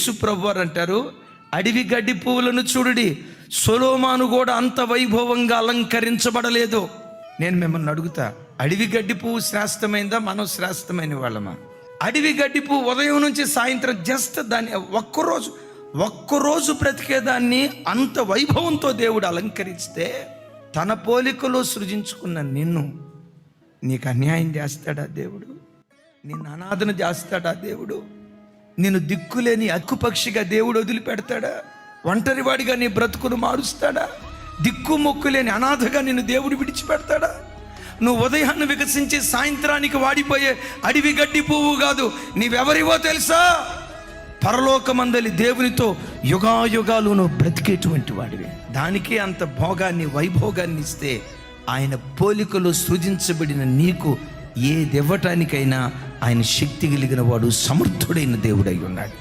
యేసు ప్రభువారు అంటారు, అడవి గడ్డి పువ్వులను చూడుడి, సొలొమోను కూడా అంత వైభవంగా అలంకరించబడలేదు. నేను మిమ్మల్ని అడుగుతా, అడవి గడ్డి పువ్వు శ్రేష్టమైందా, మనం శ్రేష్టమైన వాళ్ళమా? అడవి గడ్డి పువ్వు ఉదయం నుంచి సాయంత్రం జస్ట్ దాన్ని ఒక్కరోజు బ్రతికేదాన్ని అంత వైభవంతో దేవుడు అలంకరిస్తే, తన పోలికలో సృజించుకున్న నిన్ను నీకు అన్యాయం చేస్తాడా దేవుడు? నిన్ను అనాథన చేస్తాడా దేవుడు? నిన్ను దిక్కులేని అక్కుపక్షిగా దేవుడు వదిలిపెడతాడా? ఒంటరివాడిగా నీ బ్రతుకును మారుస్తాడా? దిక్కు మొక్కు లేని అనాథగా నిన్ను దేవుడు విడిచిపెడతాడా? నువ్వు ఉదయాన్ని వికసించి సాయంత్రానికి వాడిపోయే అడవి గడ్డి పువ్వు కాదు, నీవెవరివో తెలుసా? పరలోకమందలి దేవునితో యుగాయుగాలు నువ్వు బ్రతికేటువంటి వాడివి. దానికి అంత భోగాన్ని వైభోగాన్ని ఇస్తే, ఆయన పోలికలో సృజించబడిన నీకు ఏది ఇవ్వటానికైనా ఆయన శక్తి కలిగిన వాడు, సమర్థుడైన దేవుడై ఉన్నాడు.